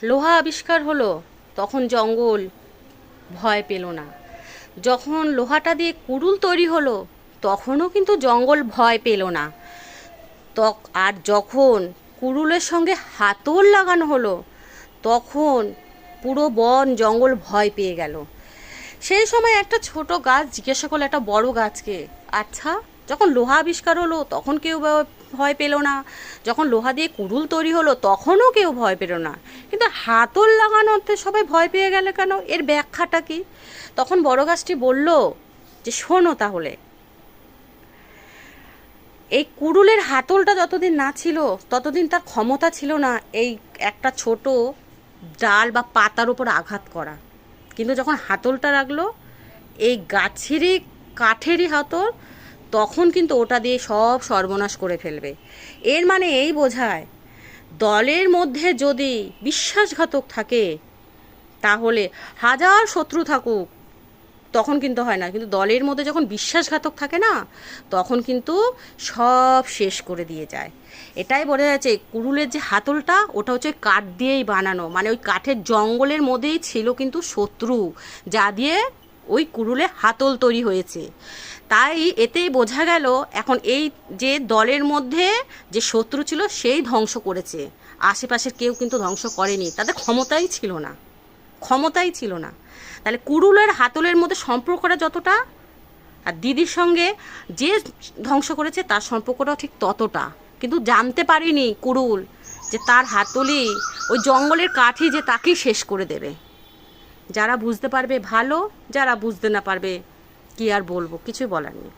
লোহা আবিষ্কার হলো তখন জঙ্গল ভয় পেল না। যখন লোহাটা দিয়ে কুড়ুল তৈরি হলো তখনও কিন্তু জঙ্গল ভয় পেল না। আর যখন কুড়ুলের সঙ্গে হাতল লাগানো হলো তখন পুরো বন জঙ্গল ভয় পেয়ে গেল। সেই সময় একটা ছোট গাছ জিজ্ঞাসা করলো একটা বড় গাছকে, আচ্ছা যখন লোহা আবিষ্কার হলো তখন কেউ ভয় পেল না, যখন লোহা দিয়ে কুড়ুল তৈরি হলো তখনও কেউ ভয় পেল না, কিন্তু হাতল লাগানোতে সবাই ভয় পেয়ে গেল কেন? এর ব্যাখ্যাটা কি? তখন বড় গাছটি বলল যে শোনো তাহলে, এই কুড়ুলের হাতলটা যতদিন না ছিল ততদিন তার ক্ষমতা ছিল না এই একটা ছোট ডাল বা পাতার উপর আঘাত করা। কিন্তু যখন হাতলটা রাখলো এই গাছেরই কাঠেরই হাতল, তখন কিন্তু ওটা দিয়ে সব সর্বনাশ করে ফেলবে। এর মানে এই বোঝায় দলের মধ্যে যদি বিশ্বাসঘাতক থাকে তাহলে হাজার শত্রু থাকুক তখন কিন্তু হয় না, কিন্তু দলের মধ্যে যখন বিশ্বাসঘাতক থাকে না তখন কিন্তু সব শেষ করে দিয়ে যায়। এটাই বোঝা যাচ্ছে কুড়ুলের যে হাতলটা ওটা হচ্ছে কাঠ দিয়েই বানানো, মানে ওই কাঠের জঙ্গলের মধ্যেই ছিল কিন্তু শত্রু, যা দিয়ে ওই কুড়ুলে হাতল তৈরি হয়েছে। তাই এতেই বোঝা গেল এখন এই যে দলের মধ্যে যে শত্রু ছিল সেই ধ্বংস করেছে, আশেপাশের কেউ কিন্তু ধ্বংস করেনি, তাদের ক্ষমতাই ছিল না, ক্ষমতাই ছিল না। তাহলে কুড়ুলের হাতলের মধ্যে সম্পর্কটা যতটা, আর দিদির সঙ্গে যে ধ্বংস করেছে তার সম্পর্কটাও ঠিক ততটা, কিন্তু জানতে পারিনি কুড়ুল যে তার হাতলি ওই জঙ্গলের কাঠই যে তাকেই শেষ করে দেবে। যারা বুঝতে পারবে ভালো, যারা বুঝতে না পারবে কি আর বলবো, কিছুই বলার নেই।